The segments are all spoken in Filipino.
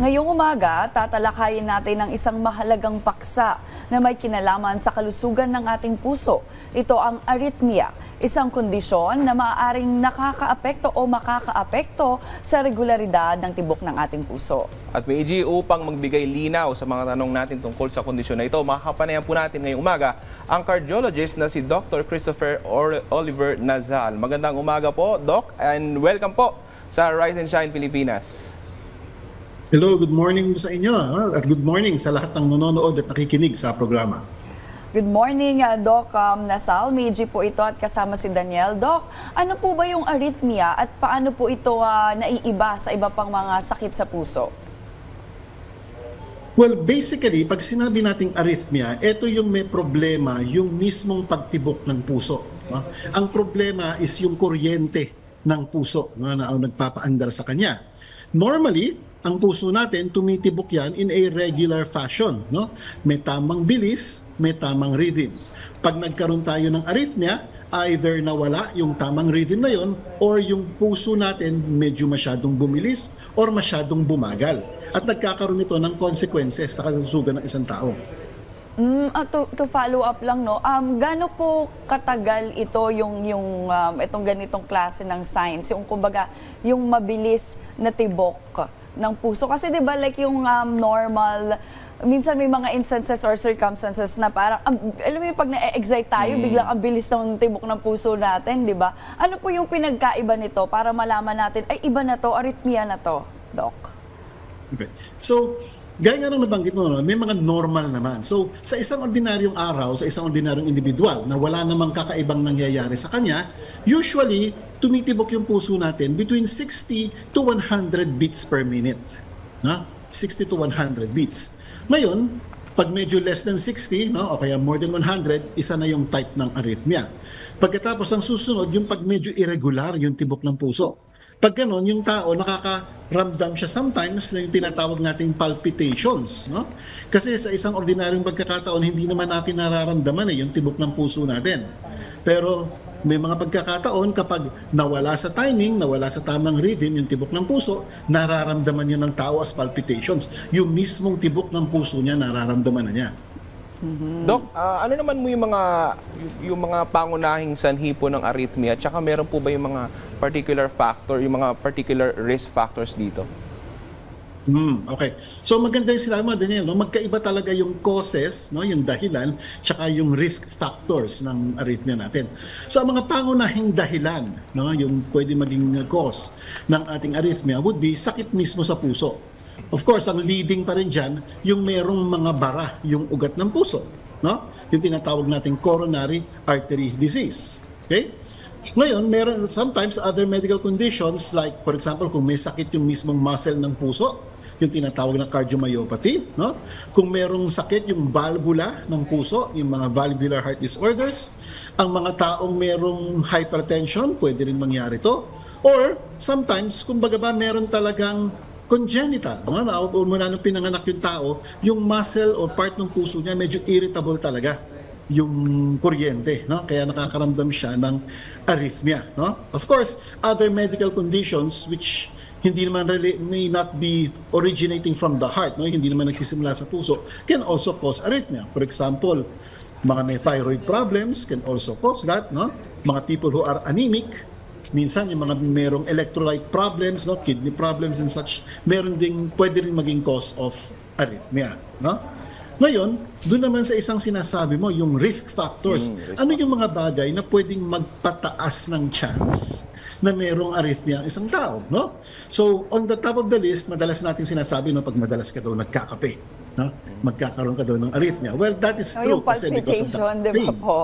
Ngayong umaga, tatalakayin natin ang isang mahalagang paksa na may kinalaman sa kalusugan ng ating puso. Ito ang arrhythmia, isang kondisyon na maaaring nakakaapekto o makakaapekto sa regularidad ng tibok ng ating puso. At Meiji, upang magbigay linaw sa mga tanong natin tungkol sa kondisyon na ito, makakapanayan po natin ngayong umaga ang cardiologist na si Dr. Christopher Oliver Nazal. Magandang umaga po, Doc, and welcome po sa Rise and Shine Pilipinas. Hello, good morning sa inyo at good morning sa lahat ng nanonood at nakikinig sa programa. Good morning, Doc Nazal. Meiji po ito at kasama si Daniel. Doc, ano po ba yung arrhythmia at paano po ito naiiba sa iba pang mga sakit sa puso? Well, basically, pag sinabi nating arrhythmia, ito yung may problema, yung mismong pagtibok ng puso. Ang problema is yung kuryente ng puso na nagpapaandar sa kanya. Normally, ang puso natin, tumitibok yan in a regular fashion. No? May tamang bilis, may tamang rhythm. Pag nagkaroon tayo ng arrhythmia, either nawala yung tamang rhythm na yon or yung puso natin medyo masyadong bumilis or masyadong bumagal. At nagkakaroon ito ng consequences sa kalusugan ng isang tao. To follow up lang, no, gaano po katagal ito itong ganitong klase ng signs, yung kumbaga yung mabilis na tibok ng puso? Kasi 'di ba like yung normal, minsan may mga instances or circumstances na parang alam mo yung pag na-excite tayo, biglang ang bilis ng tibok ng puso natin, 'di ba? Ano po yung pinagkaiba nito para malaman natin ay iba na to, arrhythmia na to, Doc? Okay. So, gaya nga nung nabanggit mo, may mga normal naman. So, sa isang ordinaryong araw, sa isang ordinaryong individual na wala namang kakaibang nangyayari sa kanya, usually, tumitibok yung puso natin between 60 to 100 beats per minute. 60 to 100 beats. Ngayon, pag medyo less than 60, o kaya more than 100, isa na yung type ng arrhythmia. Pagkatapos ang susunod, yung pag medyo irregular yung tibok ng puso. Pag ganon, yung tao nakakaramdam siya sometimes na yung tinatawag nating palpitations. No? Kasi sa isang ordinaryong pagkakataon, hindi naman natin nararamdaman yung tibok ng puso natin. Pero may mga pagkakataon kapag nawala sa timing, nawala sa tamang rhythm yung tibok ng puso, nararamdaman yun ng tao as palpitations. Yung mismong tibok ng puso niya, nararamdaman na niya. Doc, ano naman mo yung mga pangunahing sanhi po ng arrhythmia, at saka meron po ba yung mga particular factor, yung mga particular risk factors dito? Okay. So maganda yung sinabi mo, Daniel, magkaiba talaga yung causes, yung dahilan, tsaka yung risk factors ng arrhythmia natin. So ang mga pangunahing dahilan, yung pwede maging cause ng ating arrhythmia would be sakit mismo sa puso. Of course, ang leading pa rin dyan, yung merong mga bara, yung ugat ng puso. Yung tinatawag nating coronary artery disease. Okay? Ngayon, meron sometimes other medical conditions like, for example, kung may sakit yung mismong muscle ng puso, yung tinatawag na cardiomyopathy. Kung merong sakit yung valvula ng puso, yung mga valvular heart disorders, ang mga taong merong hypertension, pwede rin mangyari to. Or sometimes, kumbaga ba, meron talagang congenital, mula nung pinanganak yung tao, yung muscle or part ng puso niya medyo irritable talaga yung kuryente, kaya nakakaramdam siya ng arrhythmia. Of course, other medical conditions which hindi naman may not be originating from the heart, hindi naman nagsisimula sa puso, can also cause arrhythmia. For example, mga may thyroid problems can also cause that. Mga people who are anemic, minsan yung mga merong electrolyte problems, kidney problems and such, pwede rin maging cause of arrhythmia. Ngayon, doon naman sa isang sinasabi mo, yung risk factors. Ano yung mga bagay na pwedeng magpataas ng chance na merong arrhythmia ang isang tao? So, on the top of the list, madalas nating sinasabi, pag madalas ka daw nagkakape, magkakaroon ka daw ng arrhythmia. Well, that is true. Yung palpitation, di ba po?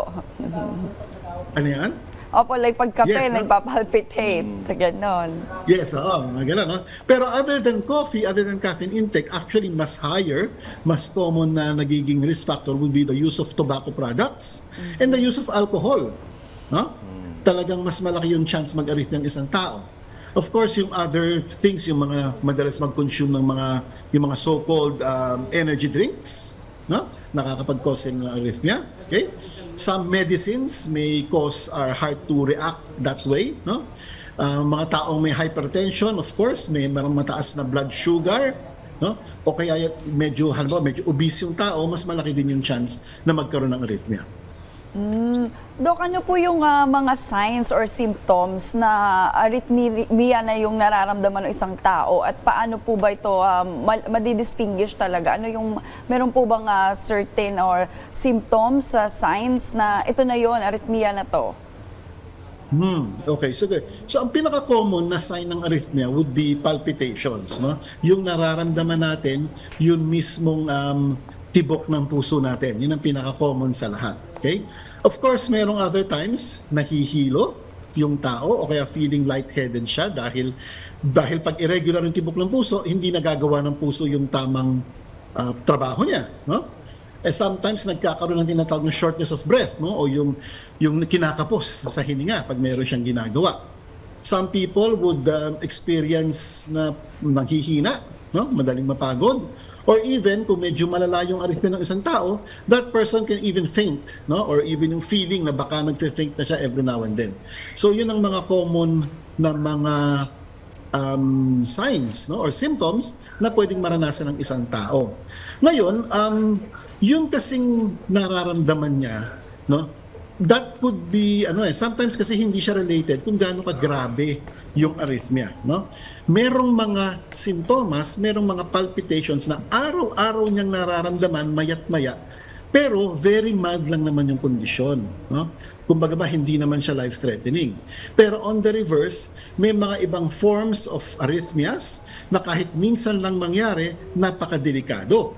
Ano yan? Opo, like pagkape, Yes, nagpapalpitate. Ganon. Yes, mga gano'n. Pero other than coffee, other than caffeine intake, actually mas higher, mas common na nagiging risk factor would be the use of tobacco products and the use of alcohol. Talagang mas malaki yung chance mag-arrhythmia ng isang tao. Of course, yung other things, yung mga madalas mag-consume ng yung mga so-called energy drinks, nakakapag-cause ng arrhythmia. Okay? Some medicines may cause our heart to react that way. Mga taong may hypertension, of course, may mataas na blood sugar, no? O kaya medyo, halimbawa, medyo obese yung tao, mas malaki din yung chance na magkaroon ng arrhythmia. Dok, ano po yung mga signs or symptoms na arrhythmia na yung nararamdaman ng isang tao at paano po ba ito madidistinguish talaga? Ano yung, meron po bang certain or symptoms, signs na ito na yon arrhythmia na to? Okay, so good. So ang pinaka-common na sign ng arrhythmia would be palpitations, no? Yung nararamdaman natin, yun mismong tibok ng puso natin. Yun ang pinaka-common sa lahat. Okay? Of course, merong other times nahihilo yung tao o kaya feeling lightheaded siya dahil pag irregular yung tibok ng puso, hindi nagagawa ng puso yung tamang trabaho niya, no? Sometimes nagkakaroon ng tinatawag na shortness of breath, no? O yung kinakapos sa hininga pag meron siyang ginagawa. Some people would experience na nanghihina, no? Madaling mapagod. Or even kung medyo malala yung arrhythmia ng isang tao, that person can even faint, no? Or even yung feeling na baka nagfe-faint na siya every now and then. So yun ang mga common na mga signs, no, or symptoms na pwedeng maranasan ng isang tao. Ngayon, yun kasing nararamdaman niya, no, that could be, sometimes kasi hindi siya related kung gaano kagrabe yung arrhythmia, no? Merong mga sintomas, merong mga palpitations na araw-araw niyang nararamdaman, mayat-maya, pero very mild lang naman yung kondisyon, no? Kumbaga ba, hindi naman siya life-threatening. Pero on the reverse, may mga ibang forms of arrhythmias na kahit minsan lang mangyari, napakadelikado.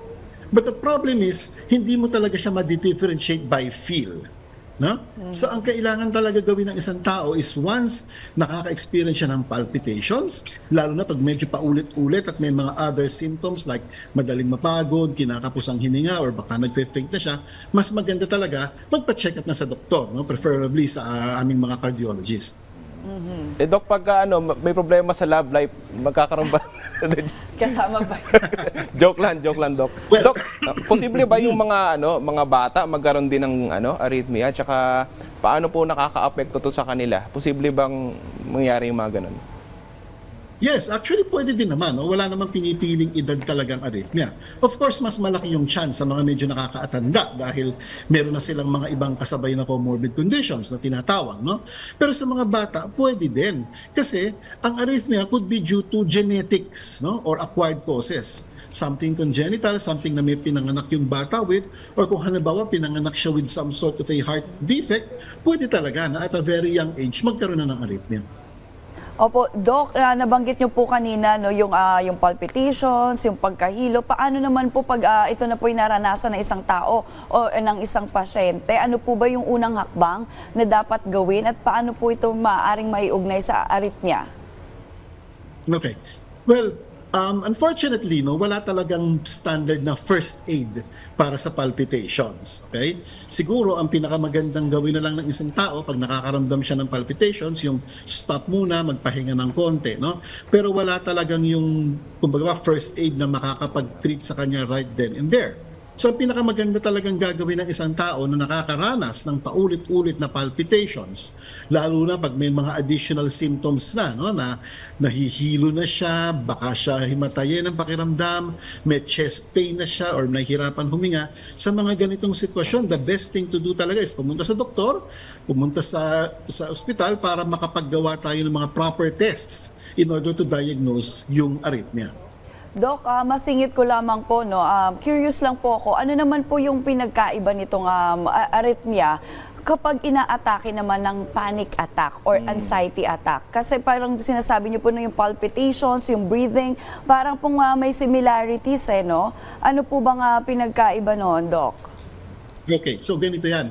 But the problem is, hindi mo talaga siya ma-differentiate by feel. No? So ang kailangan talaga gawin ng isang tao is once nakaka-experience siya ng palpitations, lalo na pag medyo paulit-ulit at may mga other symptoms like madaling mapagod, kinakapos ang hininga, or baka nag-faint na siya, mas maganda talaga magpa-check up na sa doktor, no? Preferably sa aming mga cardiologist. Doc, pagka may problema sa love life, magkakaroon ba? Kasama ba? joke lang, Doc. Well, Doc, posible ba yung mga bata magkaroon din ng arrhythmia? Tsaka paano po nakaka-apekto to sa kanila? Posible bang mangyari yung mga ganun? Yes, actually pwede din naman. No? Wala namang pinipiling edad talagang arrhythmia. Of course, mas malaki yung chance sa mga medyo nakakaatanda dahil meron na silang mga ibang kasabay na comorbid conditions na tinatawag. No? Pero sa mga bata, pwede din. Kasi ang arrhythmia could be due to genetics, no? Or acquired causes. Something congenital, something na may pinanganak yung bata with, or kung halimbawa pinanganak siya with some sort of a heart defect, pwede talaga na at a very young age magkaroon na ng arrhythmia. Opo, Doc, nabanggit niyo po kanina yung palpitations, yung pagkahilo. Paano naman po pag ito na po yung naranasan ng isang tao o ng isang pasyente? Ano po ba yung unang hakbang na dapat gawin at paano po ito maaaring maiugnay sa arrhythmia? Okay. Well, unfortunately, no, wala talagang standard na first aid para sa palpitations. Okay? Siguro, ang pinakamagandang gawin na lang ng isang tao pag nakakaramdam siya ng palpitations, yung stop muna, magpahinga ng konti. No? Pero wala talagang yung, kumbaga, first aid na makakapag-treat sa kanya right then and there. So, ang pinakamaganda talagang gagawin ng isang tao na nakakaranas ng paulit-ulit na palpitations, lalo na pag may mga additional symptoms na, no, na nahihilo na siya, baka siya himatayin ng pakiramdam, may chest pain na siya, or nahihirapan huminga. Sa mga ganitong sitwasyon, the best thing to do talaga is pumunta sa doktor, pumunta sa ospital para makapaggawa tayo ng mga proper tests in order to diagnose yung arrhythmia. Doc, masingit ko lamang po, no? Curious lang po ako, ano naman po yung pinagkaiba nitong arrhythmia kapag inaatake naman ng panic attack or anxiety attack? Kasi parang sinasabi niyo po na yung palpitations, yung breathing, parang pong may similarities, no? Ano po bang pinagkaiba noon, Doc? Okay, so ganito yan.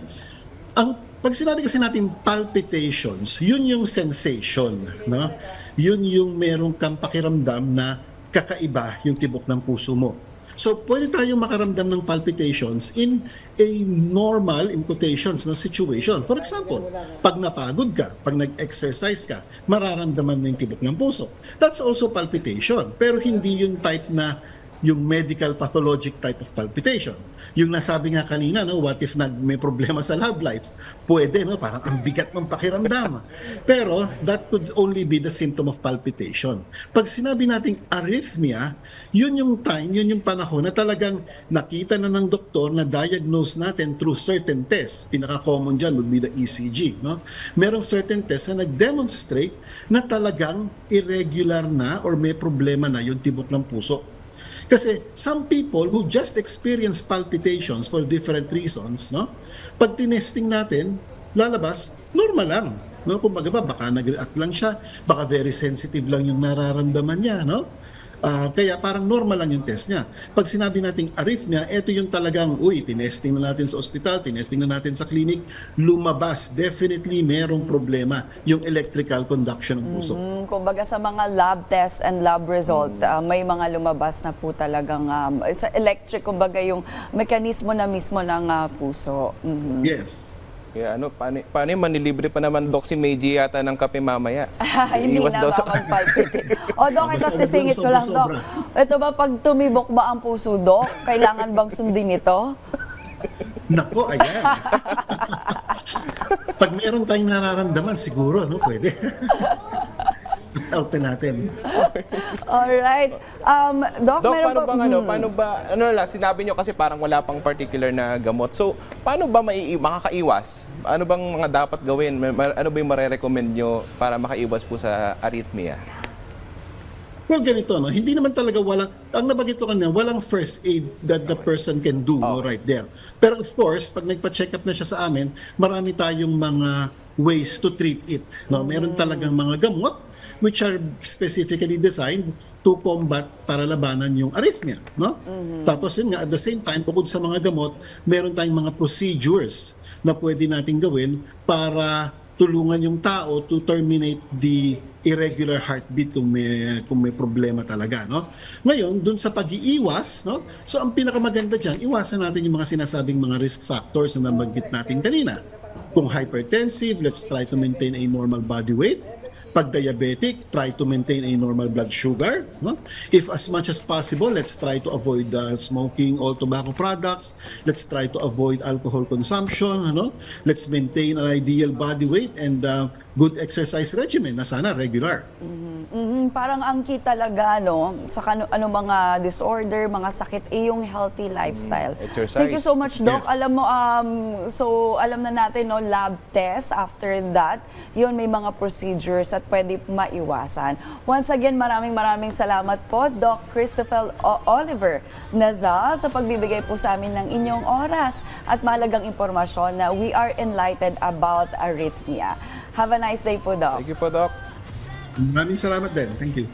Pag sinabi kasi natin palpitations, yun yung sensation, no? Yun yung merong kang pakiramdam na kakaiba yung tibok ng puso mo. So, pwede tayong makaramdam ng palpitations in a normal, in quotations, no, situation. For example, pag napagod ka, pag nag-exercise ka, mararamdaman mo yung tibok ng puso. That's also palpitation. Pero hindi yung type na yung medical pathologic type of palpitation. Yung nasabi nga kanina, no, what if may problema sa love life? Pwede, no, parang ang bigat ng pakiramdam. Pero that could only be the symptom of palpitation. Pag sinabi nating arrhythmia, yun yung time, yun yung panahon na talagang nakita na ng doktor na diagnose natin through certain tests. Pinaka-common dyan would be the ECG. No? Merong certain tests na nag-demonstrate na talagang irregular na or may problema na yung tibok ng puso. Kasi some people who just experience palpitations for different reasons, no? Pag tinesting natin, lalabas, normal lang. No? Kumbaga baka nag-react lang siya, baka very sensitive lang yung nararamdaman niya, no? Kaya parang normal lang yung test niya. Pag sinabi nating arrhythmia, ito yung talagang, tinesting na natin sa ospital, tinesting na natin sa clinic, lumabas, definitely merong problema yung electrical conduction ng puso. Kumbaga sa mga lab tests and lab result, may mga lumabas na po talagang sa electric, kumbaga yung mekanismo na mismo ng puso. Yes. Kaya paano yung manilibre pa naman, Doc, si Meiji yata ng kape mamaya? Hindi Iwas na daw sa- makapagpalpitate. O, Dok, ito Basta sisingit ko lang, Dok. sobra-sobra. Ito ba, pag tumibok ba ang puso, Dok, kailangan bang sundin ito? Nako, ayan. Pag meron tayong nararamdaman, siguro, no, pwede. Out na natin. Alright. Doc, Dok, meron paano ba, sinabi nyo kasi parang wala pang particular na gamot. So, paano ba makakaiwas? Ano bang mga dapat gawin? Ano ba yung marerecommend nyo para makaiwas po sa arrhythmia? Well, ganito, no? Hindi naman talaga ang nabanggit ko kanina, walang first aid that the person can do no, right there. Pero of course, pag nagpa-check up na siya sa amin, marami tayong mga ways to treat it. No? Meron talagang mga gamot which are specifically designed to combat para labanan yung arrhythmia. No? Tapos yun nga, at the same time, bukod sa mga gamot, meron tayong mga procedures na pwede nating gawin para tulungan yung tao to terminate the irregular heartbeat kung may problema talaga, no? Ngayon, dun sa pag-iiwas, no? So ang pinakamaganda diyan, iwasan natin yung mga sinasabing mga risk factors na nabanggit natin kanina. Kung hypertensive, let's try to maintain a normal body weight. Pag diabetic, try to maintain a normal blood sugar. No? If as much as possible, let's try to avoid smoking all tobacco products. Let's try to avoid alcohol consumption. No? Let's maintain an ideal body weight and good exercise regimen na sana regular. Parang ang key talaga, no, sa ano mga disorder, mga sakit, yung healthy lifestyle. Exercise. Thank you so much, Doc. Yes. Alam mo, so alam na natin, no, lab test. After that, yun may mga procedures at pwede maiwasan. Once again, maraming salamat po, Doc Christopher Oliver Nazal, sa pagbibigay po sa amin ng inyong oras at mahalagang impormasyon na we are enlightened about arrhythmia. Have a nice day po, Doc. Thank you po, Doc. Maraming salamat din. Thank you.